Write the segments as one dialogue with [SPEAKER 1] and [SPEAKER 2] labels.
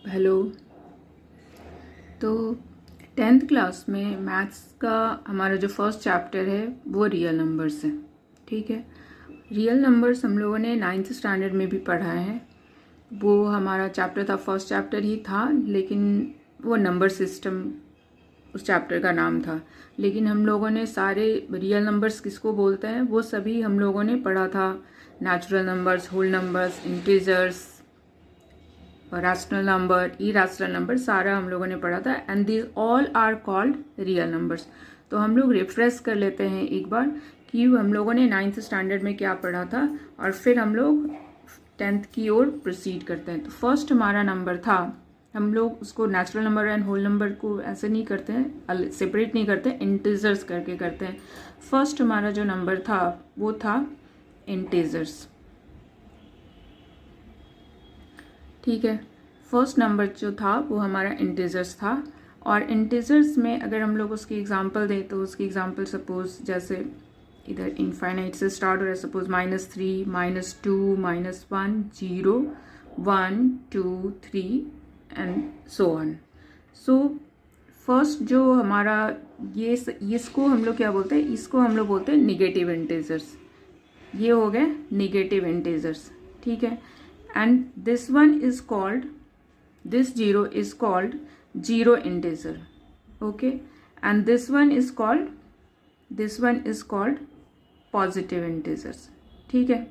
[SPEAKER 1] Hello. तो 10th class में maths का हमारा जो फर्स्ट चैप्टर है वो रियल नंबर्स है। ठीक है, रियल नंबर्स हम लोगों ने 9th स्टैंडर्ड में भी पढ़ा है। वो हमारा चैप्टर था, फर्स्ट चैप्टर ही था, लेकिन वो नंबर सिस्टम उस चैप्टर का नाम था। लेकिन हम लोगों ने सारे रियल नंबर्स किसको बोलते हैं वो सभी हम लोगों ने पढ़ा था। Natural numbers, whole numbers, integers, rational number, irrational number, सारा हम लोगों ने पढ़ा था। And these all are called real numbers. तो हम लोग रिफ्रेश कर लेते हैं एक बार कि हम लोगों ने 9th स्टैंडर्ड में क्या पढ़ा था, और फिर हम लोग 10th की ओर प्रोसीड करते हैं। तो फर्स्ट हमारा नंबर था, हम लोग उसको natural number and whole number को ऐसे नहीं करते हैं, सेपरेट नहीं करते, इंटीजर्स करके करते हैं। फर्स्ट हमारा जो नंबर था वो था इंटीजर्स। ठीक है, फर्स्ट नंबर जो था वो हमारा इंटीजर्स था। और इंटीजर्स में अगर हम लोग उसकी एग्जांपल दें तो उसकी एग्जांपल सपोज जैसे इधर इनफाइनाइट से स्टार्ट हो रहा है, suppose -3, -2, -1, 0, 1, 2, 3 and so on. So first जो हमारा ये इसको हम लोग क्या बोलते हैं, इसको हम लोग बोलते हैं निगेटिव इंटीजर्स। ये हो गए निगेटिव इंटीजर्स। ठीक है, and this one is called, this 0 is called zero integer. Okay, and this one is called positive integers. ठीक है,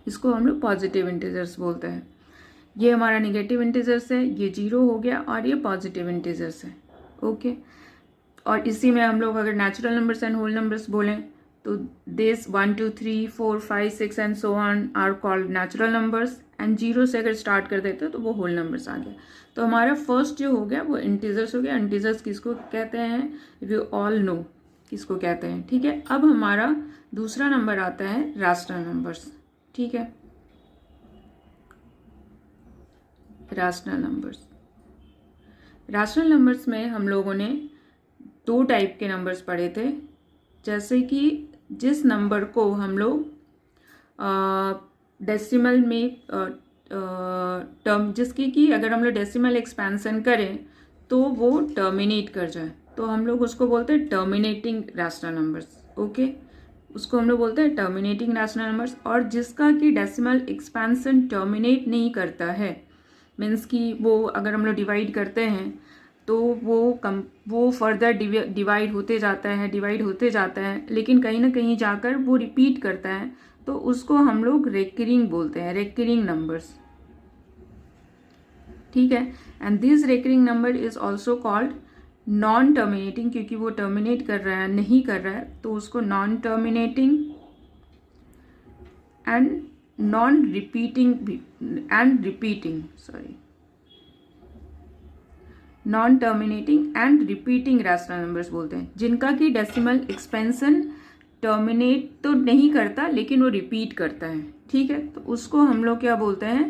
[SPEAKER 1] इसको हम लोग पॉजिटिव इंटीजर्स बोलते हैं। ये हमारा निगेटिव इंटीजर्स है, ये 0 हो गया, और ये पॉजिटिव इंटीजर्स है। ओके, और इसी में हम लोग अगर natural numbers and whole numbers बोलें तो this 1, 2, 3, 4, 5, 6 and so on are called natural numbers, and 0 से अगर स्टार्ट कर देते तो वो होल नंबर्स आ गया। तो हमारा फर्स्ट जो हो गया वो इंटीजर्स हो गया। इंटीजर्स किसको कहते हैं, वी ऑल नो किसको कहते हैं। ठीक है, अब हमारा दूसरा नंबर आता है रैशनल नंबर्स। ठीक है, रैशनल नंबर्स। रैशनल नंबर्स में हम लोगों ने 2 टाइप के नंबर्स पढ़े थे। जैसे कि जिस नंबर को हम लोग डेसिमल में टर्म, जिसकी कि अगर हम लोग डेसिमल एक्सपेंशन करें तो वो टर्मिनेट कर जाए, तो हम लोग उसको बोलते हैं टर्मिनेटिंग रैशनल नंबर्स। ओके, उसको हम लोग बोलते हैं टर्मिनेटिंग रैशनल नंबर्स। और जिसका कि डेसिमल एक्सपेंशन टर्मिनेट नहीं करता है, मीन्स कि वो अगर हम लोग डिवाइड करते हैं तो वो फर्दर डिवाइड होते जाता है, लेकिन कहीं ना कहीं जाकर वो रिपीट करता है, तो उसको हम लोग रेकरिंग बोलते हैं, रेकरिंग नंबर्स। ठीक है, and this recurring number is also called non terminating, क्योंकि वो टर्मिनेट कर रहा है, नहीं कर रहा है, तो उसको non terminating and non repeating non terminating and repeating rational numbers बोलते हैं, जिनका कि डेसिमल एक्सपेंशन टर्मिनेट तो नहीं करता लेकिन वो रिपीट करता है। ठीक है, तो उसको हम लोग क्या बोलते हैं,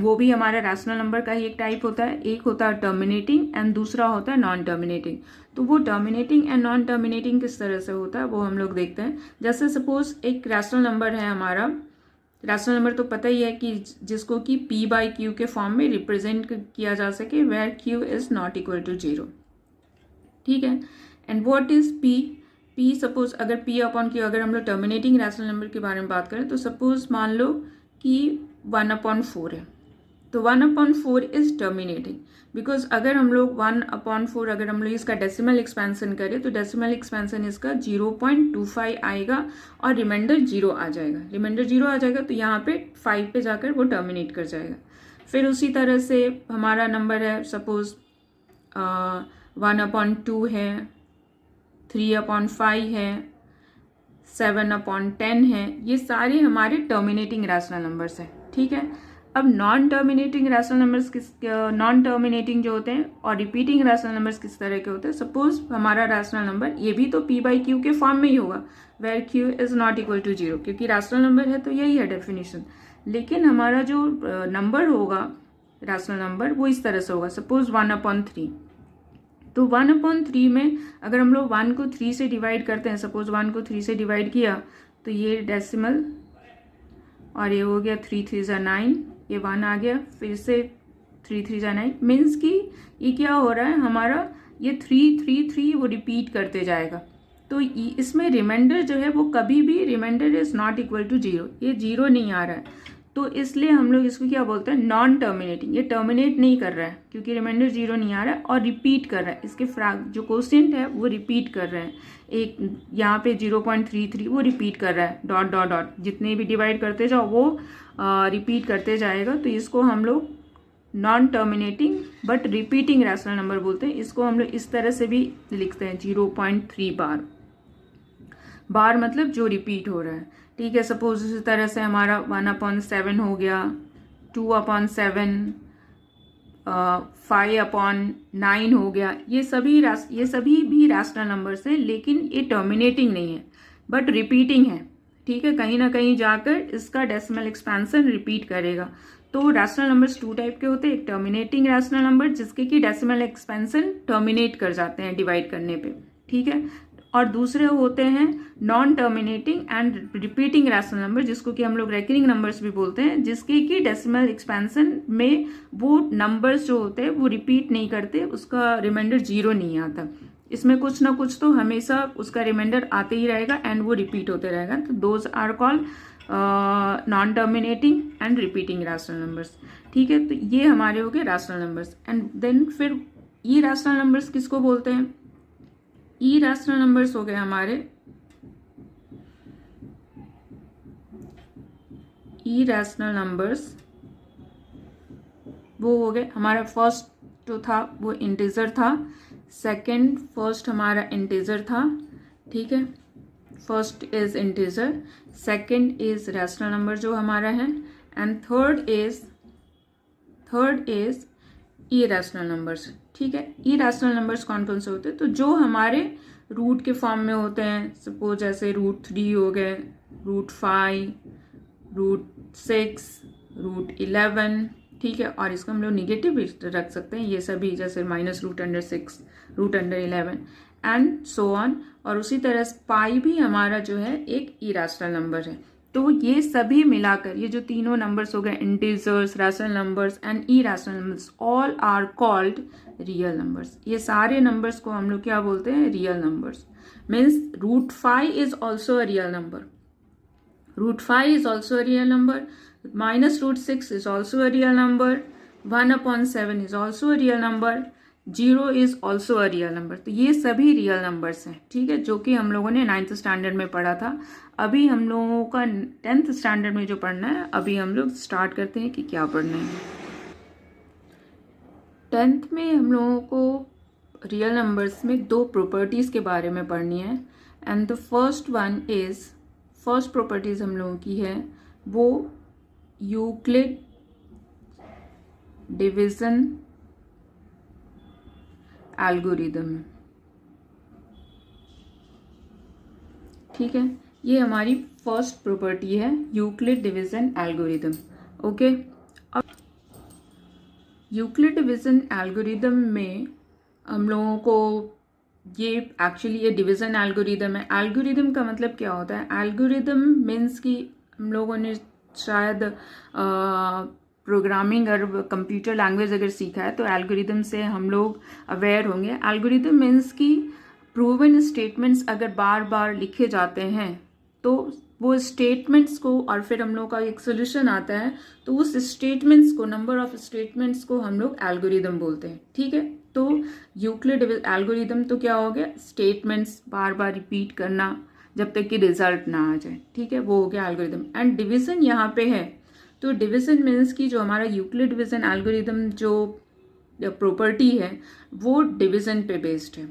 [SPEAKER 1] वो भी हमारा रैशनल नंबर का ही एक टाइप होता है। एक होता है टर्मिनेटिंग एंड दूसरा होता है नॉन टर्मिनेटिंग। तो वो टर्मिनेटिंग एंड नॉन टर्मिनेटिंग किस तरह से होता है वो हम लोग देखते हैं। जैसे सपोज एक रैशनल नंबर है हमारा, रैशनल नंबर तो पता ही है कि जिसको कि p/q के फॉर्म में रिप्रेजेंट किया जा सके, where q is not equal to 0। ठीक है, and what is p suppose अगर p/q, अगर हम लोग टर्मिनेटिंग रैशनल नंबर के बारे में बात करें तो सपोज मान लो कि 1/4 है, तो 1/4 इज टर्मिनेटिंग, बिकॉज अगर हम लोग 1/4 अगर हम लोग इसका डेसिमल एक्सपेंशन करें तो डेसिमल एक्सपेंशन इसका 0.25 आएगा और रिमाइंडर 0 आ जाएगा, तो यहाँ पे 5 पे जाकर वो टर्मिनेट कर जाएगा। फिर उसी तरह से हमारा नंबर है सपोज 1/2 है, 3/5 है, 7/10 है, ये सारे हमारे टर्मिनेटिंग रैशनल नंबर्स हैं। ठीक है, अब non terminating rational numbers non terminating जो होते हैं और रिपीटिंग रैशनल नंबर्स किस तरह के होते हैं। सपोज हमारा रैशनल नंबर ये भी तो p/q के फॉर्म में ही होगा, where q is not equal to 0, क्योंकि रैशनल नंबर है तो यही है डेफिनेशन। लेकिन हमारा जो नंबर होगा रैशनल नंबर वो इस तरह से होगा, सपोज 1/3। तो 1/3 में अगर हम लोग 1 को 3 से डिवाइड करते हैं, सपोज 1 को 3 से डिवाइड किया तो ये डेसिमल, और ये हो गया 3 3 9, ये 1 आ गया, फिर से 3 3 जा 9, मीन्स कि ये क्या हो रहा है हमारा, ये 3 3 3 वो रिपीट करते जाएगा। तो इसमें रिमाइंडर जो है वो कभी भी remainder is not equal to 0, ये 0 नहीं आ रहा है, तो इसलिए हम लोग इसको क्या बोलते हैं, नॉन टर्मिनेटिंग। ये टर्मिनेट नहीं कर रहा है क्योंकि रिमाइंडर 0 नहीं आ रहा है और रिपीट कर रहा है, इसके जो कोशिएंट है वो रिपीट कर रहे हैं। एक यहाँ पे 0.33 वो रिपीट कर रहा है, डॉट डॉट डॉट, जितने भी डिवाइड करते जाओ वो रिपीट करते जाएगा। तो इसको हम लोग non terminating but repeating rational number बोलते हैं। इसको हम लोग इस तरह से भी लिखते हैं, 0.3 बार। बार मतलब जो रिपीट हो रहा है, ठीक है। सपोज इसी तरह से हमारा 1/7 हो गया, 2/7, 5/9 हो गया। ये सभी भी रैशनल नंबर्स हैं, लेकिन ये टर्मिनेटिंग नहीं है बट रिपीटिंग है, ठीक है। कहीं ना कहीं जाकर इसका डेसिमल एक्सपेंशन रिपीट करेगा। तो रैशनल नंबर्स 2 टाइप के होते हैं, एक टर्मिनेटिंग रैशनल नंबर जिसके कि डेसिमल एक्सपेंशन टर्मिनेट कर जाते हैं डिवाइड करने पे, ठीक है, और दूसरे होते हैं non terminating and repeating rational number, जिसको कि हम लोग रेकरिंग नंबर्स भी बोलते हैं, जिसके कि डेसिमल एक्सपेंशन में वो नंबर्स जो होते हैं वो रिपीट नहीं करते, उसका रिमाइंडर 0 नहीं आता। इसमें कुछ ना कुछ तो हमेशा उसका रिमाइंडर आते ही रहेगा एंड वो रिपीट होते रहेगा। तो those are called non terminating and repeating rational numbers, ठीक है। तो ये हमारे हो गए रैशनल नंबर्स। एंड देन फिर ई रैशनल नंबर्स किसको बोलते हैं, ई रैशनल नंबर्स हो गए हमारे, ई रैशनल नंबर्स वो हो गए हमारा, फर्स्ट जो था वो इंटीजर था, सेकंड फर्स्ट हमारा इंटीजर था, ठीक है, first is integer, second is rational number जो हमारा है, and third is E rational numbers, ठीक है। ई रैशनल नंबर्स कौन कौन से होते हैं, तो जो हमारे रूट के फॉर्म में होते हैं, सपोज जैसे √3 हो गए, √5, √6, √11, ठीक है। और इसको हम लोग निगेटिव भी रख सकते हैं, ये सभी, जैसे -√6, √11 एंड सो ऑन। और उसी तरह पाई भी हमारा जो है एक इरेशनल नंबर है। तो ये सभी मिलाकर, ये जो तीनों नंबर्स हो गए, integers, rational numbers and irrational numbers, all are called real numbers. ये सारे नंबर्स को हम लोग क्या बोलते हैं, real numbers. Means √5 is also a real number, √5 is also a real number, -√6 is also a real number, 1/7 is also a real number, 0 is also a real number। तो ये सभी रियल नंबर्स हैं, ठीक है, जो कि हम लोगों ने 9th स्टैंडर्ड में पढ़ा था। अभी हम लोगों का 10th स्टैंडर्ड में जो पढ़ना है, अभी हम लोग स्टार्ट करते हैं कि क्या पढ़ना है। 10th में हम लोगों को रियल नंबर्स में 2 प्रॉपर्टीज़ के बारे में पढ़नी है। एंड द फर्स्ट प्रॉपर्टीज हम लोगों की है वो यूक्लिड डिवीजन एल्गोरिदम, ठीक है। ये हमारी फर्स्ट प्रॉपर्टी है, यूक्लिड डिवीजन एल्गोरिदम, ओके। अब यूक्लिड डिवीजन एल्गोरिदम में हम लोगों को ये एक्चुअली ये डिवीज़न एल्गोरिदम है। एल्गोरिदम का मतलब क्या होता है, एल्गोरिदम मीन्स कि हम लोगों ने शायद प्रोग्रामिंग और कंप्यूटर लैंग्वेज अगर सीखा है तो एल्गोरिदम से हम लोग अवेयर होंगे। एल्गोरिदम मीन्स कि प्रूवन स्टेटमेंट्स अगर बार बार लिखे जाते हैं तो वो स्टेटमेंट्स को, और फिर हम लोग का एक सोल्यूशन आता है, तो उस स्टेटमेंट्स को, नंबर ऑफ स्टेटमेंट्स को हम लोग एल्गोरिदम बोलते हैं, ठीक है। तो यूक्लिड एल्गोरिदम तो क्या हो गया, स्टेटमेंट्स बार बार रिपीट करना जब तक कि रिजल्ट ना आ जाए, ठीक है, वो हो गया एल्गोरिदम। एंड डिवीजन यहाँ पे है, तो डिवीजन मीन्स की जो हमारा यूक्लिड डिवीजन एल्गोरिदम जो प्रॉपर्टी है वो डिवीजन पे बेस्ड है,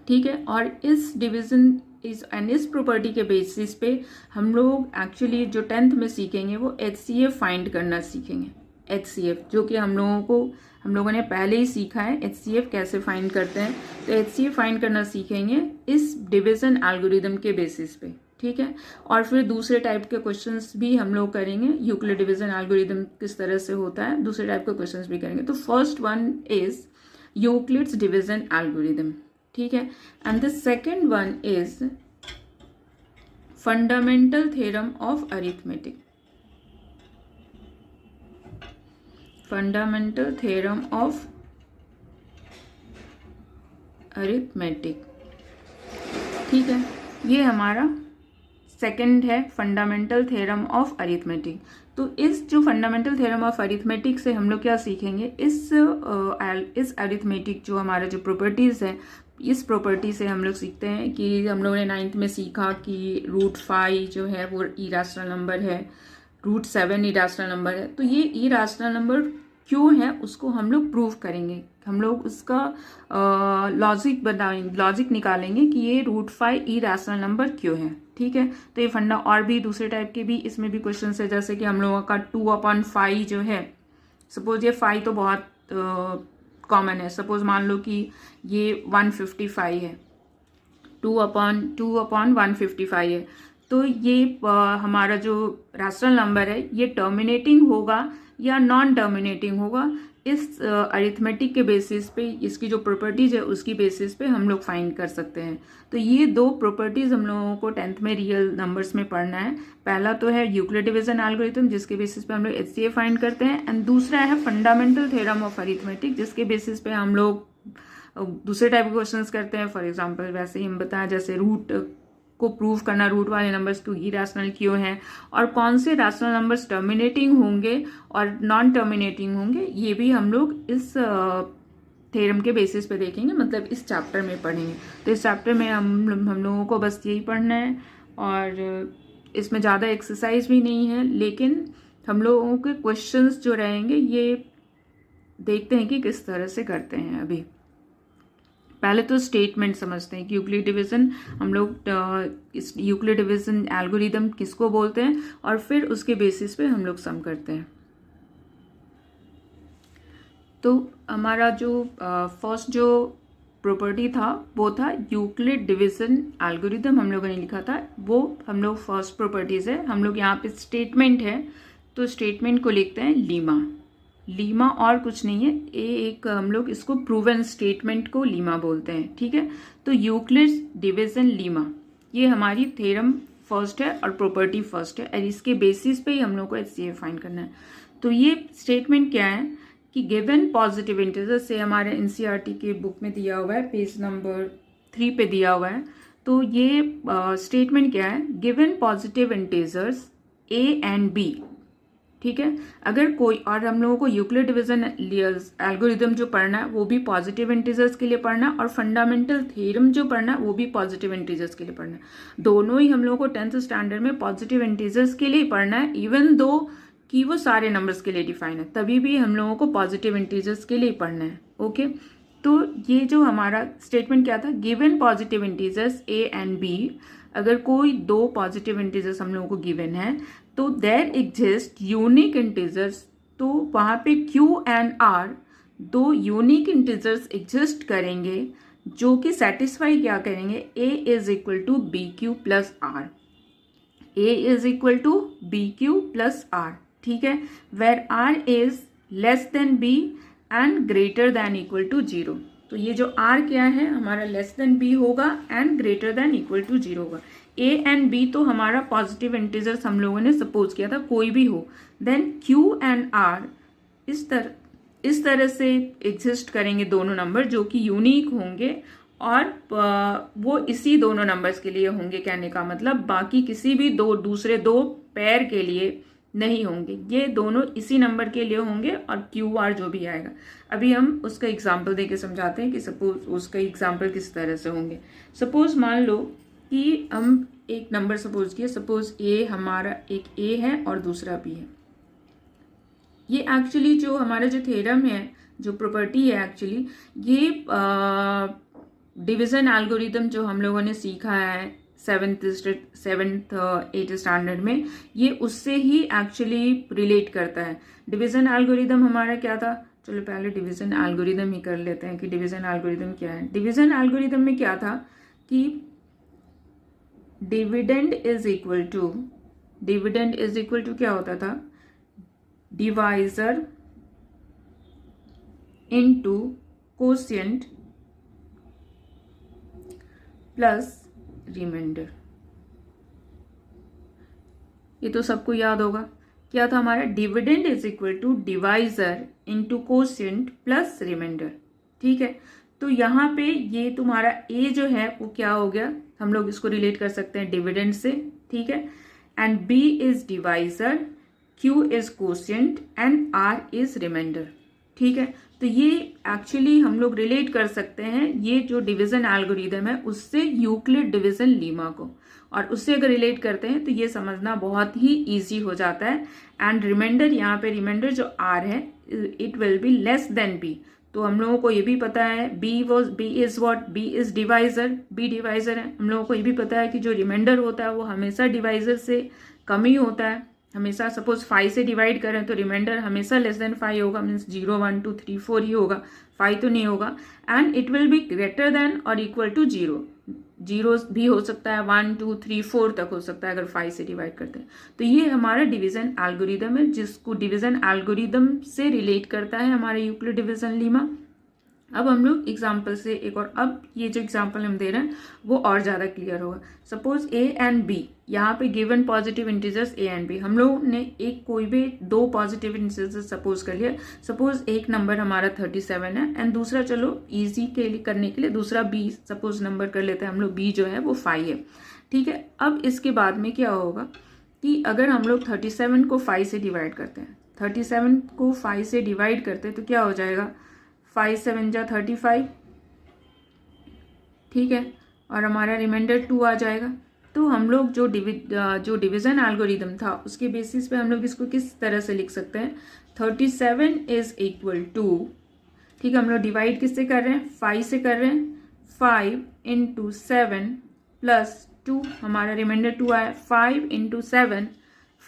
[SPEAKER 1] ठीक है। और इस डिवीजन इस प्रॉपर्टी के बेसिस पे हम लोग एक्चुअली जो 10th में सीखेंगे वो HCF फाइंड करना सीखेंगे। HCF जो कि हम लोगों ने पहले ही सीखा है, HCF कैसे फाइंड करते हैं, तो HCF फाइंड करना सीखेंगे इस डिवीजन एल्गोरिदम के बेसिस पे, ठीक है। और फिर दूसरे टाइप के क्वेश्चंस भी हम लोग करेंगे, यूक्लिड डिवीजन एल्गोरिदम किस तरह से होता है, दूसरे टाइप के क्वेश्चंस भी करेंगे। तो first one is Euclid's division algorithm, ठीक है। And the second one is fundamental theorem of arithmetic. Fundamental theorem of arithmetic. ठीक है, ये हमारा सेकंड है फंडामेंटल थ्योरम ऑफ अरिथमेटिक। तो इस जो फंडामेंटल थ्योरम ऑफ अरिथमेटिक से हम लोग क्या सीखेंगे, इस अरिथमेटिक जो हमारा जो प्रॉपर्टीज़ है, इस प्रॉपर्टी से हम लोग सीखते हैं कि हम लोगों ने 9th में सीखा कि √5 जो है वो इरेशनल नंबर है, √7 इरेशनल नंबर है। तो ये इरेशनल नंबर क्यों है उसको हम लोग प्रूव करेंगे, हम लोग उसका लॉजिक बताएंगे, लॉजिक निकालेंगे कि ये √5 इरेशनल नंबर क्यों है। ठीक है, तो ये फंडा और भी दूसरे टाइप के भी इसमें भी क्वेश्चन है, जैसे कि हम लोगों का 2/5 जो है, सपोज ये 5 तो बहुत कॉमन है, सपोज मान लो कि ये 155 है, 2/155 है। तो ये हमारा जो रैशनल नंबर है ये टर्मिनेटिंग होगा या नॉन टर्मिनेटिंग होगा, इस अरिथमेटिक के बेसिस पे, इसकी जो प्रॉपर्टीज है उसकी बेसिस पे हम लोग फाइंड कर सकते हैं। तो ये दो प्रॉपर्टीज हम लोगों को 10th में रियल नंबर्स में पढ़ना है। पहला तो है यूक्लिड डिवीजन एल्गोरिथम, जिसके बेसिस पे हम लोग HCF फाइंड करते हैं, एंड दूसरा है फंडामेंटल थ्योरम ऑफ अरिथमेटिक, जिसके बेसिस पे हम लोग दूसरे टाइप के क्वेश्चंस करते हैं। फॉर एग्जांपल वैसे ही हम बताया, जैसे रूट को प्रूव करना, रूट वाले नंबर्स क्यों इरेशनल क्यों हैं, और कौन से रैशनल नंबर्स टर्मिनेटिंग होंगे और नॉन टर्मिनेटिंग होंगे, ये भी हम लोग इस थ्योरम के बेसिस पे देखेंगे, मतलब इस चैप्टर में पढ़ेंगे। तो इस चैप्टर में हम लोगों को बस यही पढ़ना है, और इसमें ज़्यादा एक्सरसाइज भी नहीं है, लेकिन हम लोगों के क्वेश्चंस जो रहेंगे ये देखते हैं कि किस तरह से करते हैं। अभी पहले तो स्टेटमेंट समझते हैं कि यूक्लिड डिवीजन, हम लोग इस यूक्लिड डिवीजन एल्गोरिदम किसको बोलते हैं, और फिर उसके बेसिस पे हम लोग सम करते हैं। तो हमारा जो फर्स्ट जो प्रॉपर्टी था वो था यूक्लिड डिवीजन एल्गोरिदम, हम लोगों ने लिखा था, वो हम लोग फर्स्ट प्रॉपर्टीज है। हम लोग यहाँ पे स्टेटमेंट है, तो स्टेटमेंट को लिखते हैं लीमा। लीमा और कुछ नहीं है, एक हम लोग इसको प्रूवन स्टेटमेंट को लीमा बोलते हैं। ठीक है, तो यूक्लिड डिवीजन लीमा, ये हमारी थ्योरम फर्स्ट है और प्रॉपर्टी फर्स्ट है, और इसके बेसिस पे ही हम लोग को HCF फाइंड करना है। तो ये स्टेटमेंट क्या है कि गिवन पॉजिटिव इंटीजर, से हमारे NCERT के बुक में दिया हुआ है, पेज नंबर 3 पे दिया हुआ है। तो ये स्टेटमेंट क्या है, given positive integers A and B। ठीक है, अगर कोई, और हम लोगों को यूक्लिड डिवीजन एल्गोरिदम जो पढ़ना है वो भी पॉजिटिव इंटीजर्स के लिए पढ़ना है, और फंडामेंटल थ्योरम जो पढ़ना है वो भी पॉजिटिव इंटीजर्स के लिए पढ़ना है। दोनों ही हम लोगों को 10th स्टैंडर्ड में पॉजिटिव इंटीजर्स के लिए पढ़ना है, इवन दो कि वो सारे नंबर्स के लिए डिफाइन है, तभी भी हम लोगों को पॉजिटिव इंटीजर्स के लिए पढ़ना है। ओके, तो ये जो हमारा स्टेटमेंट क्या था, given positive integers A and B, अगर कोई दो पॉजिटिव इंटीजर्स हम लोगों को गिवन है, तो देयर एग्जिस्ट यूनिक इंटीजर्स, तो वहाँ पे Q एंड R दो यूनिक इंटीजर्स एग्जिस्ट करेंगे, जो कि सेटिस्फाई क्या करेंगे, A is equal to BQ plus R, A is equal to BQ plus R। ठीक है, where R is less than B and greater than equal to 0। तो ये जो R क्या है हमारा, लेस देन B होगा and greater than equal to 0 होगा। A एंड B तो हमारा पॉजिटिव इंटीजर्स हम लोगों ने सपोज किया था, कोई भी हो। देन Q एंड R इस तरह से एग्जिस्ट करेंगे दोनों नंबर, जो कि यूनिक होंगे, और वो इसी दोनों नंबर्स के लिए होंगे, कहने का मतलब बाकी किसी भी दूसरे दो पेयर के लिए नहीं होंगे, ये दोनों इसी नंबर के लिए होंगे, और QR जो भी आएगा। अभी हम उसका एग्जाम्पल देके समझाते हैं कि सपोज उसका एग्जाम्पल किस तरह से होंगे। सपोज मान लो कि हम एक नंबर सपोज किया, सपोज A हमारा, एक A है और दूसरा B है। ये एक्चुअली जो हमारा जो थ्योरम है, जो प्रॉपर्टी है, एक्चुअली ये डिवीजन एल्गोरिदम जो हम लोगों ने सीखा है 7th 8th स्टैंडर्ड में, ये उससे ही एक्चुअली रिलेट करता है। डिवीजन एल्गोरिदम हमारा क्या था, चलो पहले डिवीजन एल्गोरिदम ही कर लेते हैं कि डिवीजन एल्गोरिदम क्या है। डिवीजन एल्गोरिदम में क्या था कि डिविडेंड इज इक्वल टू क्या होता था, divisor into quotient plus remainder. ये तो सबको याद होगा क्या था हमारा, dividend is equal to divisor into quotient plus remainder. ठीक है, तो यहाँ पे ये तुम्हारा ए जो है वो क्या हो गया, हम लोग इसको रिलेट कर सकते हैं डिविडेंड से। ठीक है, and B is divisor, Q is quotient and R is remainder. ठीक है, तो ये एक्चुअली हम लोग रिलेट कर सकते हैं ये जो डिवीजन एल्गोरिदम है उससे यूक्लिड डिवीजन लीमा को, और उससे अगर रिलेट करते हैं तो ये समझना बहुत ही इजी हो जाता है। एंड रिमाइंडर, यहाँ पे रिमाइंडर जो आर है it will be less than B, तो हम लोगों को ये भी पता है B is what, B is divisor, B divisor है। हम लोगों को ये भी पता है कि जो रिमाइंडर होता है वो हमेशा डिवाइजर से कम ही होता है, हमेशा सपोज 5 से डिवाइड करें तो रिमाइंडर हमेशा लेस देन 5 होगा, मीन्स 0 1 2 3 4 ही होगा, 5 तो नहीं होगा। And it will be greater than और इक्वल टू 0, 0 भी हो सकता है, 1 2 3 4 तक हो सकता है अगर 5 से डिवाइड करते हैं। तो ये हमारा डिवीजन एल्गोरिदम है जिसको डिवीजन एल्गोरिदम से रिलेट करता है हमारे यूक्लिड डिवीजन लीमा। अब हम लोग एग्जाम्पल से एक और, अब ये जो एग्जाम्पल हम दे रहे हैं वो और ज़्यादा क्लियर होगा। सपोज ए एंड बी, यहाँ पे given positive integers A and B, हम लोग ने एक कोई भी दो पॉजिटिव इंटीजर्स सपोज कर लिया। सपोज एक नंबर हमारा 37 है एंड दूसरा, चलो इजी के लिए करने के लिए दूसरा बी सपोज नंबर कर लेते हैं हम लोग, बी जो है वो 5 है। ठीक है, अब इसके बाद में क्या होगा कि अगर हम लोग 37 को 5 से डिवाइड करते हैं, 37 को 5 से डिवाइड करते हैं तो क्या हो जाएगा, 5 7 जा 35। ठीक है, और हमारा रिमाइंडर 2 आ जाएगा। तो हम लोग जो डिवीजन एल्गोरिदम था उसके बेसिस पे हम लोग इसको किस तरह से लिख सकते हैं, 37 इज इक्वल टू, ठीक है, हम लोग डिवाइड किससे कर रहे हैं, 5 से कर रहे हैं, 5 इंटू 7 प्लस 2, हमारा रिमाइंडर 2 आया, 5 इंटू 7,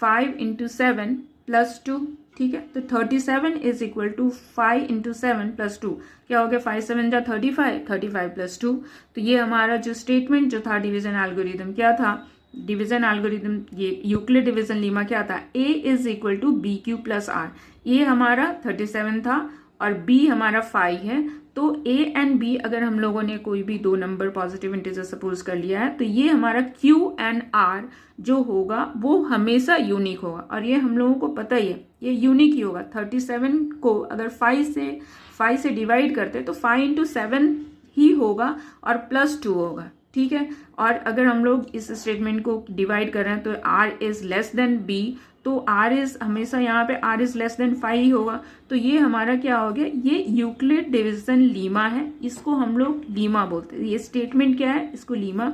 [SPEAKER 1] 5 इंटू 7 प्लस 2। ठीक है, तो 37 is equal to 5 into 7 plus 2, क्या हो गया, 5 7 जा 35, 35 प्लस 2। तो ये हमारा जो स्टेटमेंट जो था डिवीजन एल्गोरिदम क्या था, डिवीजन एल्गोरिदम ये यूक्लिड डिवीजन लीमा क्या था, a is equal to b q plus r. A हमारा 37 था और बी हमारा 5 है, तो ए एंड बी अगर हम लोगों ने कोई भी दो नंबर पॉजिटिव इंटीजर सपोज कर लिया है तो ये हमारा क्यू एंड आर जो होगा वो हमेशा यूनिक होगा, और ये हम लोगों को पता ही है ये यूनिक ही होगा। 37 को अगर 5 से डिवाइड करते तो 5 इंटू 7 ही होगा और प्लस 2 होगा। ठीक है, और अगर हम लोग इस स्टेटमेंट को डिवाइड कर रहे हैं तो R is less than B, तो आर इज हमेशा यहाँ पे आर इज लेस देन 5 ही होगा। तो ये हमारा क्या हो गया, ये यूक्लिड डिवीजन लीमा है, इसको हम लोग लीमा बोलते हैं। ये स्टेटमेंट क्या है, इसको लीमा,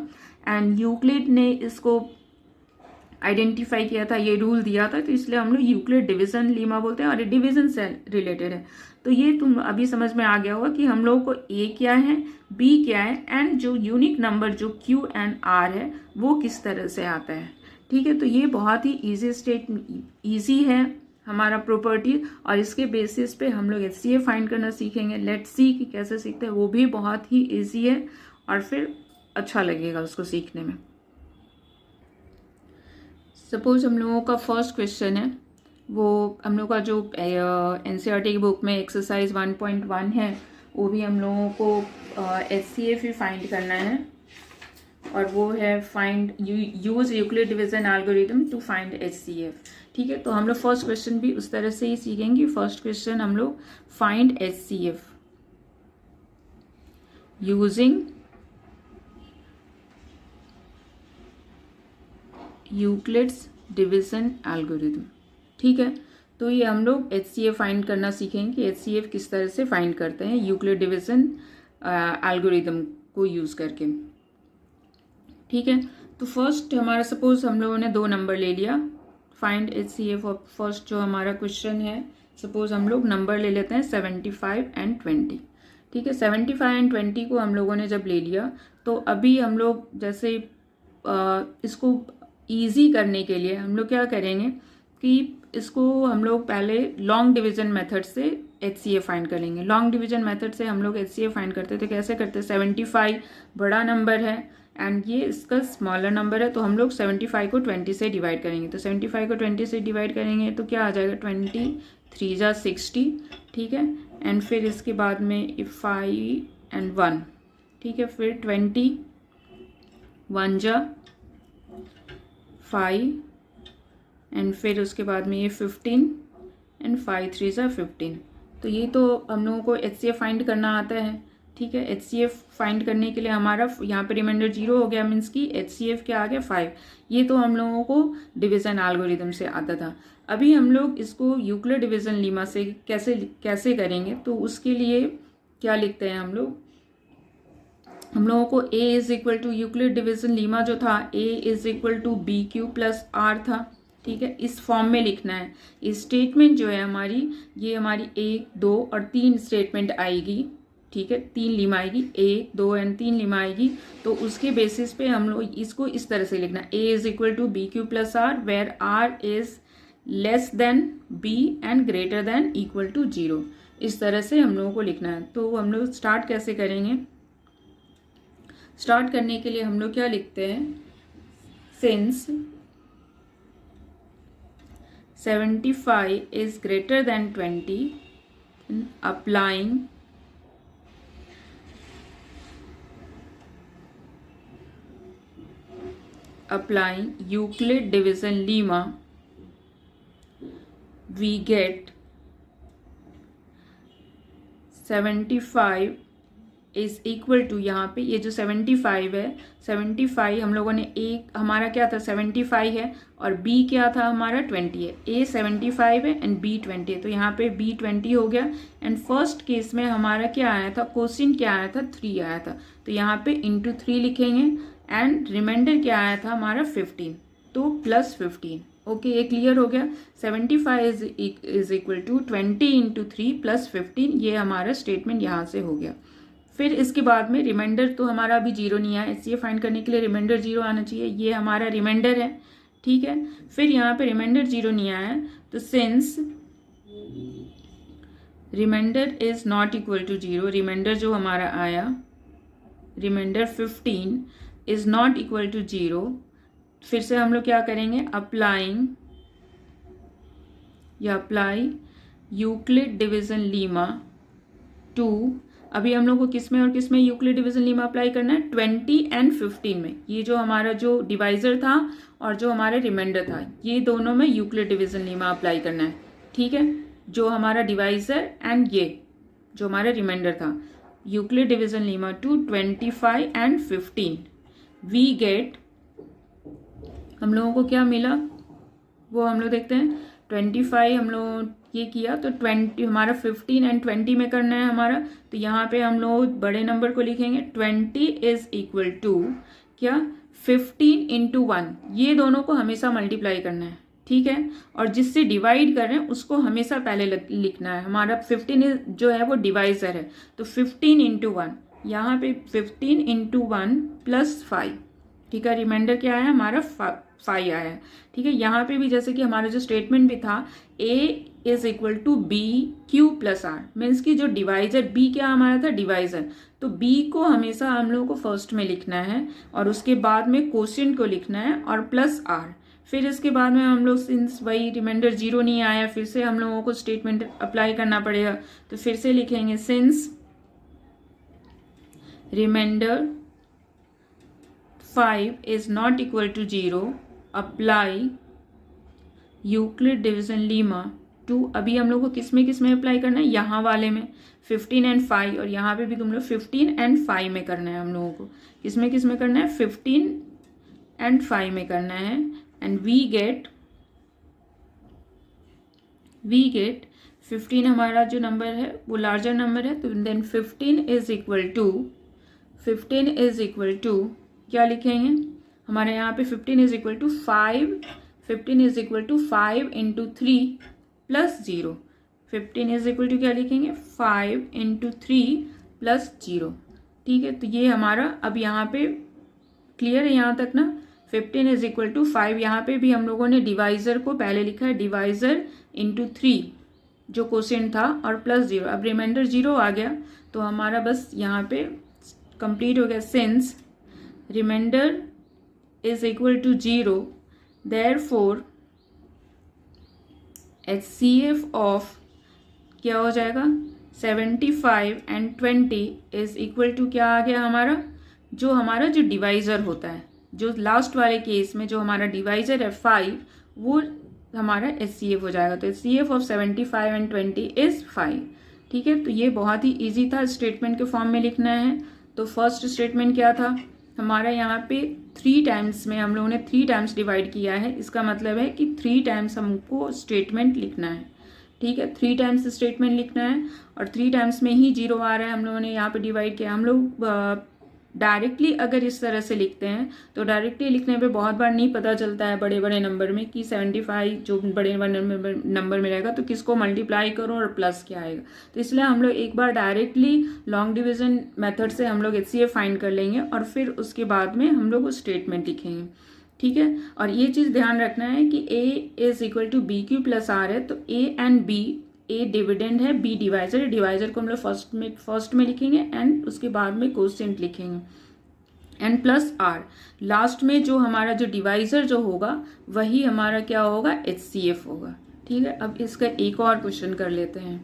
[SPEAKER 1] एंड यूक्लिड ने इसको आइडेंटिफाई किया था, ये रूल दिया था, तो इसलिए हम लोग यूक्लिड डिवीजन लीमा बोलते हैं और ये डिवीजन से रिलेटेड है। तो ये तुम अभी समझ में आ गया होगा कि हम लोगों को ए क्या है, बी क्या है, एंड जो यूनिक नंबर जो क्यू एंड आर है वो किस तरह से आता है। ठीक है, तो ये बहुत ही ईजी है हमारा प्रॉपर्टी, और इसके बेसिस पे हम लोग HCF फाइंड करना सीखेंगे। लेट्स सी कि कैसे सीखते हैं, वो भी बहुत ही ईजी है और फिर अच्छा लगेगा उसको सीखने में। सपोज हम लोगों का फर्स्ट क्वेश्चन है, वो हम लोग का जो NCERT की बुक में एक्सरसाइज 1.1 है वो भी हम लोगों को HCF ही फाइंड करना है, और वो है find use Euclid division algorithm to find HCF। ठीक है, तो हम लोग फर्स्ट क्वेश्चन भी उस तरह से ही सीखेंगे। फर्स्ट क्वेश्चन हम लोग find HCF using Euclid's division algorithm. ठीक है, तो ये हम लोग HCF फाइंड करना सीखेंगे कि HCF किस तरह से फाइंड करते हैं यूक्लिड डिवीजन एल्गोरिथम को यूज करके। ठीक है, तो फर्स्ट हमारा सपोज हम लोगों ने दो नंबर ले लिया, फाइंड HCF ऑफ फर्स्ट जो हमारा क्वेश्चन है, सपोज हम लोग नंबर ले लेते हैं 75 एंड 20। ठीक है, 75 एंड 20 को हम लोगों ने जब ले लिया तो अभी हम लोग जैसे इसको ईजी करने के लिए हम लोग क्या करेंगे कि इसको हम लोग पहले लॉन्ग डिवीजन मेथड से HCF फाइंड कर लेंगे। लॉन्ग डिवीजन मेथड से हम लोग HCF फाइंड करते तो कैसे करते, 75 बड़ा नंबर है एंड ये इसका स्मॉलर नंबर है, तो हम लोग 75 को 20 से डिवाइड करेंगे। तो 75 को 20 से डिवाइड करेंगे तो क्या आ जाएगा, 23 जा 60। ठीक है, एंड फिर इसके बाद में 5 एंड 1। ठीक है, फिर 20 1 जा 5 एंड फिर उसके बाद में ये 15 एंड 5 3 ज़ा 15। तो ये तो हम लोगों को HCF फाइंड करना आता है, ठीक है। HCF फाइंड करने के लिए हमारा यहाँ पे रिमाइंडर 0 हो गया, मीन्स कि HCF क्या आ गया 5। ये तो हम लोगों को डिवीज़न एल्गोरिदम से आता था। अभी हम लोग इसको यूक्लिड डिवीज़न लीमा से कैसे करेंगे, तो उसके लिए क्या लिखते हैं हम लोगों को A is equal to Euclid division lemma जो था A is equal to BQ plus R था, ठीक है। इस फॉर्म में लिखना है। इस स्टेटमेंट जो है हमारी, ये हमारी 1 2 और 3 स्टेटमेंट आएगी, ठीक है। 3 लीमा आएगी, 1 2 एंड 3 लीमा आएगी। तो उसके बेसिस पे हम लोग इसको इस तरह से लिखना है, A is equal to BQ plus R where R is less than B and greater than equal to 0। इस तरह से हम लोगों को लिखना है। तो हम लोग स्टार्ट कैसे करेंगे, स्टार्ट करने के लिए हम लोग क्या लिखते हैं, since 75 is greater than 20 applying Euclid division lemma, we get 75 is equal to, यहाँ पे ये जो 75 है, 75 हम लोगों ने एक हमारा क्या था 75 है और B क्या था हमारा 20 है। A 75 है एंड B 20 है, तो यहाँ पे B 20 हो गया। एंड फर्स्ट केस में हमारा क्या आया था, क्वोशिएंट क्या आया था 3 आया था, तो यहाँ पे इंटू 3 लिखेंगे एंड रिमाइंडर क्या आया था हमारा 15, तो प्लस 15। ओके, ये क्लियर हो गया। 75 is equal to 20 into 3 plus 15, ये हमारा स्टेटमेंट यहाँ से हो गया। फिर इसके बाद में रिमाइंडर तो हमारा अभी 0 नहीं आया, इसलिए फाइंड करने के लिए रिमाइंडर 0 आना चाहिए। ये हमारा रिमाइंडर है, ठीक है। फिर यहाँ पे रिमाइंडर 0 नहीं आया, तो since remainder is not equal to 0, remainder जो हमारा आया, remainder 15 is not equal to 0, फिर से हम लोग क्या करेंगे, apply Euclid division lemma to, अभी हम लोग को किस में और किस में यूक्लिड डिवीजन लीमा अप्लाई करना है, 20 एंड 15 में। ये जो हमारा जो डिवाइजर था और जो हमारा रिमाइंडर था, ये दोनों में यूक्लिड डिवीजन लीमा अप्लाई करना है, ठीक है। जो हमारा डिवाइजर एंड ये जो हमारा रिमाइंडर था, Euclid division lemma to 25 and 15, we get, हम लोगों को क्या मिला वो हम लोग देखते हैं। 25 हम लोग ये किया तो 20 हमारा 15 एंड 20 में करना है हमारा, तो यहाँ पे हम लोग बड़े नंबर को लिखेंगे। 20 इज इक्वल टू क्या, 15 इंटू 1, ये दोनों को हमेशा मल्टीप्लाई करना है, ठीक है। और जिससे डिवाइड कर रहे हैं उसको हमेशा पहले लिखना है। हमारा 15 जो है वो डिवाइजर है, तो 15 इंटू 1, यहाँ पे 15 इंटू 1 प्लस 5, ठीक है। रिमाइंडर क्या आया हमारा 5 आया, ठीक है। यहाँ पे भी जैसे कि हमारा जो स्टेटमेंट भी था, A is equal to B Q plus R, means की जो डिवाइजर B क्या हमारा था डिवाइजर, तो B को हमेशा हम लोगों को फर्स्ट में लिखना है और उसके बाद में क्वोशिएंट को लिखना है और प्लस R। फिर इसके बाद में हम लोग सिंस वही रिमाइंडर 0 नहीं आया, फिर से हम लोगों को स्टेटमेंट अप्लाई करना पड़ेगा, तो फिर से लिखेंगे since remainder 5 is not equal to 0, apply Euclid division lemma to, अभी हम लोग को किस में अप्लाई करना है, यहाँ वाले में 15 एंड 5, और यहाँ पे भी तुम लोग 15 एंड 5 में करना है हम लोगों को। किस में करना है, 15 एंड 5 में करना है। एंड वी गेट 15 हमारा जो नंबर है वो लार्जर नंबर है, तो देन 15 इज इक्वल टू क्या लिखेंगे हमारे यहाँ पे, 15 is equal to 5 into 3 plus 0। 15 is equal to क्या लिखेंगे, 5 इंटू 3 प्लस 0, ठीक है। तो ये हमारा अब यहाँ पे क्लियर है यहाँ तक ना। 15 इज इक्वल टू 5, यहाँ पे भी हम लोगों ने डिवाइजर को पहले लिखा है, डिवाइजर इंटू 3 जो क्वोशिएंट था और प्लस 0। अब रिमाइंडर 0 आ गया तो हमारा बस यहाँ पे कंप्लीट हो गया। Since remainder is equal to 0, therefore HCF of क्या हो जाएगा, 75 एंड 20 इज इक्वल टू क्या आ गया हमारा, जो हमारा जो डिवाइजर होता है, जो लास्ट वाले केस में जो हमारा डिवाइजर है 5, वो हमारा HCF हो जाएगा। तो HCF ऑफ 75 एंड 20 इज 5। ठीक है, तो ये बहुत ही इजी था, स्टेटमेंट के फॉर्म में लिखना है। तो फर्स्ट स्टेटमेंट क्या था हमारा, यहाँ पे 3 टाइम्स में हम लोगों ने 3 टाइम्स डिवाइड किया है। इसका मतलब है कि 3 टाइम्स हमको स्टेटमेंट लिखना है। ठीक है, 3 टाइम्स स्टेटमेंट लिखना है और 3 टाइम्स में ही 0 आ रहा है, हम लोगों ने यहाँ पे डिवाइड किया। हम लोग डायरेक्टली अगर इस तरह से लिखते हैं तो डायरेक्टली लिखने पे बहुत बार नहीं पता चलता है बड़े बड़े नंबर में कि 75 जो बड़े नंबर में रहेगा तो किसको मल्टीप्लाई करो और प्लस क्या आएगा। तो इसलिए हम लोग एक बार डायरेक्टली लॉन्ग डिवीजन मेथड से हम लोग HCF फाइंड कर लेंगे और फिर उसके बाद में हम लोग स्टेटमेंट लिखेंगे। ठीक है, और ये चीज़ ध्यान रखना है कि A is equal to BQ plus R है। तो A and B, A dividend है, B डिवाइजर है। डिवाइजर को हम लोग फर्स्ट में लिखेंगे एंड उसके बाद में कोसेंट लिखेंगे एंड प्लस R। लास्ट में जो हमारा जो डिवाइजर जो होगा वही हमारा क्या होगा, HCF होगा। ठीक है, अब इसका एक और क्वेश्चन कर लेते हैं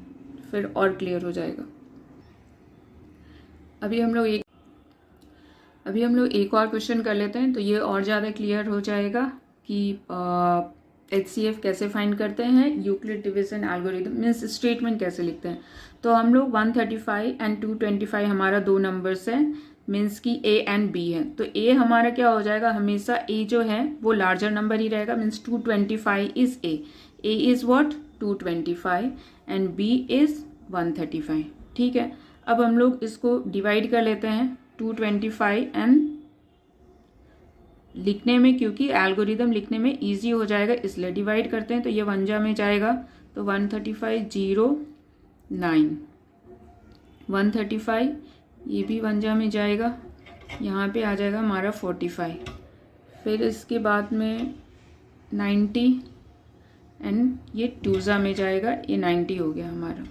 [SPEAKER 1] फिर और क्लियर हो जाएगा। अभी हम लोग एक और क्वेश्चन कर लेते हैं तो ये और ज़्यादा क्लियर हो जाएगा कि HCF कैसे फाइंड करते हैं, Euclid division algorithm means statement कैसे लिखते हैं। तो हम लोग 135 एंड 225 हमारा 2 नंबर्स है, मीन्स कि A एंड B है। तो A हमारा क्या हो जाएगा, हमेशा A जो है वो लार्जर नंबर ही रहेगा, means 225 is A is what 225 and B is 135। ठीक है, अब हम लोग इसको डिवाइड कर लेते हैं 225 एंड लिखने में, क्योंकि एल्गोरिदम लिखने में इजी हो जाएगा इसलिए डिवाइड करते हैं। तो ये 1 जा में जाएगा तो 135 0 9 135, ये भी 1 जा में जाएगा, यहाँ पे आ जाएगा हमारा 45। फिर इसके बाद में 90 एंड ये 2 जा में जाएगा, ये 90 हो गया हमारा,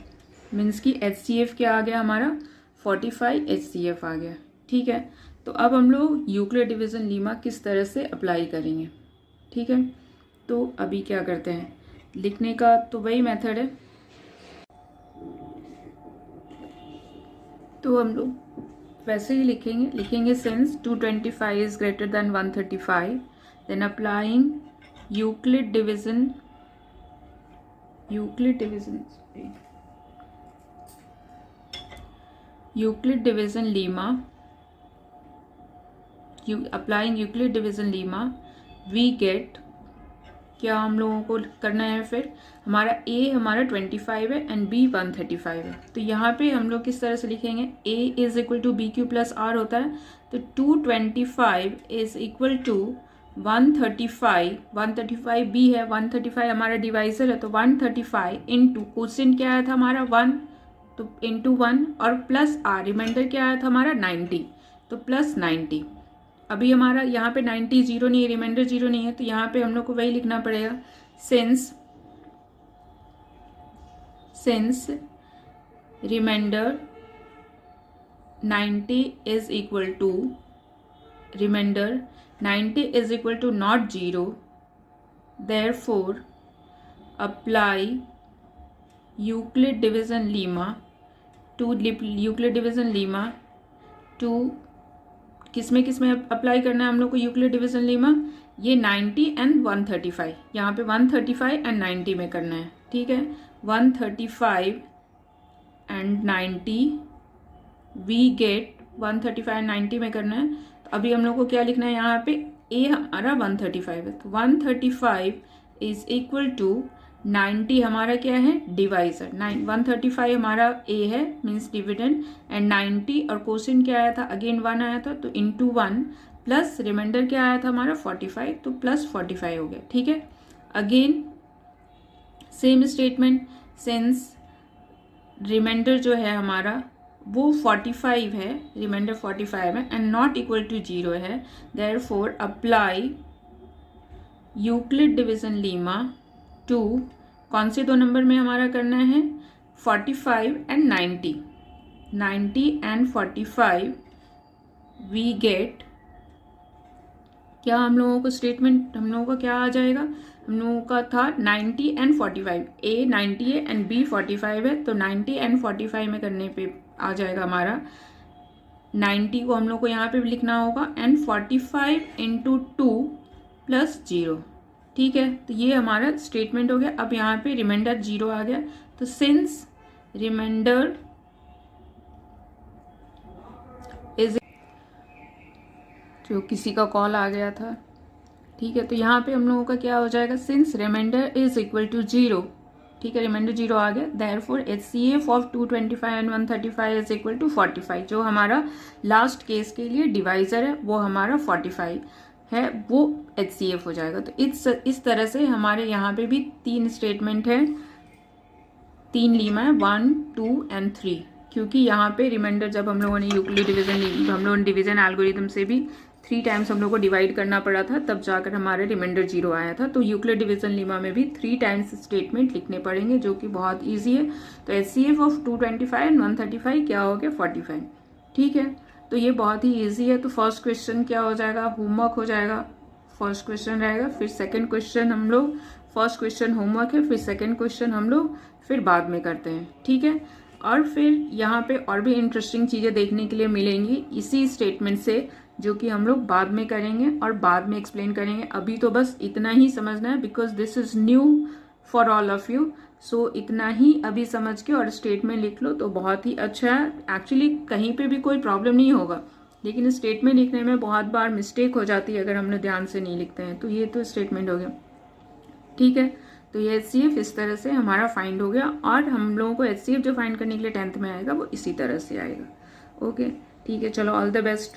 [SPEAKER 1] मीन्स कि HCF क्या आ गया हमारा 45 HCF आ गया। ठीक है, तो अब हम लोग यूक्लिड डिवीजन लीमा किस तरह से अप्लाई करेंगे। ठीक है, तो अभी क्या करते हैं, लिखने का तो वही मेथड है। तो हम लोग वैसे ही लिखेंगे since 225 is greater than 135 then applying Euclid division lemma, applying Euclid division lemma we get, क्या हम लोगों को करना है, फिर हमारा A हमारा 25 है एंड B 135 है। तो यहाँ पे हम लोग किस तरह से लिखेंगे, A is equal to BQ plus R होता है। तो 225 इज इक्वल टू 135 B है, 135 हमारा डिवाइजर है, तो 135 इंटू क्वेश्चन क्या आया था हमारा 1, तो इंटू 1 और प्लस R, रिमाइंडर क्या आया था हमारा 90, तो प्लस 90। अभी हमारा यहाँ पे 90 0 नहीं है, रिमाइंडर 0 नहीं है, तो यहाँ पे हम लोग को वही लिखना पड़ेगा, since remainder 90 is equal to not 0, therefore apply Euclid division lemma to किसमें अप्लाई करना है हम लोग को यूक्लिड डिवीजन लीमा, ये 90 एंड 135, यहाँ पे 135 एंड 90 में करना है। ठीक है, 135 एंड 90 वी गेट 135 एंड 90 में करना है। तो अभी हम लोग को क्या लिखना है, यहाँ पे A हमारा 135 है, तो 135 इज इक्वल टू 90 हमारा क्या है, डिवाइजर। 135 हमारा A है मीन्स डिविडेंड एंड 90 और क्वेश्चन क्या आया था, अगेन 1 आया था, तो इंटू 1 प्लस रिमाइंडर क्या आया था हमारा 45, तो प्लस 45 हो गया। ठीक है, again same statement, since reminder जो है हमारा वो 45 है, रिमाइंडर 45 है एंड नॉट इक्वल टू 0 है, therefore apply Euclid division lemma to, कौन से 2 नंबर में हमारा करना है, 45 एंड 90 एंड 45 वी गेट, क्या हम लोगों को स्टेटमेंट हम लोगों का क्या आ जाएगा, हम लोगों का था 90 एंड 45, A 90 है एंड B 45 है, तो 90 एंड 45 में करने पे आ जाएगा हमारा 90 को हम लोग को यहाँ पे भी लिखना होगा एंड 45 इंटू 2 प्लस 0, ठीक है, तो ये हमारा स्टेटमेंट हो गया। अब यहाँ पे रिमाइंडर 0 आ गया, तो सिंस रिमाइंडर इज, जो किसी का कॉल आ गया था, ठीक है, तो यहाँ पे हम लोगों का क्या हो जाएगा, since remainder is equal to 0, ठीक है, रिमाइंडर 0 आ गया, therefore HCF of 225 and 135 is equal to 45। जो हमारा लास्ट केस के लिए डिवाइजर है वो हमारा 45 है, वो HCF हो जाएगा। तो इस तरह से हमारे यहाँ पे भी 3 स्टेटमेंट है, 3 लीमा है, 1, 2 एंड 3, क्योंकि यहाँ पे रिमाइंडर जब हम लोगों ने यूक्लिड डिवीजन, हम लोगों ने डिवीजन एल्गोरिथम से भी 3 टाइम्स हम लोग को डिवाइड करना पड़ा था, तब जाकर हमारे रिमाइंडर 0 आया था। तो यूक्लिड डिवीजन लीमा में भी 3 टाइम्स स्टेटमेंट लिखने पड़ेंगे, जो कि बहुत ईजी है। तो HCF ऑफ 225 एंड 135 क्या हो गया, 45, ठीक है, तो ये बहुत ही ईजी है। तो फर्स्ट क्वेश्चन क्या हो जाएगा, होमवर्क हो जाएगा, फर्स्ट क्वेश्चन रहेगा, फिर सेकेंड क्वेश्चन हम लोग, फर्स्ट क्वेश्चन होमवर्क है, फिर सेकेंड क्वेश्चन हम लोग फिर बाद में करते हैं, ठीक है। और फिर यहाँ पे और भी इंटरेस्टिंग चीज़ें देखने के लिए मिलेंगी इसी स्टेटमेंट से, जो कि हम लोग बाद में करेंगे और बाद में एक्सप्लेन करेंगे। अभी तो बस इतना ही समझना है, because this is new for all of you. So इतना ही अभी समझ के और स्टेटमेंट लिख लो तो बहुत ही अच्छा है। एक्चुअली कहीं पे भी कोई प्रॉब्लम नहीं होगा, लेकिन स्टेटमेंट लिखने में बहुत बार मिस्टेक हो जाती है अगर हम लोग ध्यान से नहीं लिखते हैं। तो ये तो स्टेटमेंट हो गया, ठीक है। तो ये HCF इस तरह से हमारा फाइंड हो गया, और हम लोगों को HCF जो फाइंड करने के लिए 10th में आएगा वो इसी तरह से आएगा। ओके, ठीक है, चलो, ऑल द बेस्ट।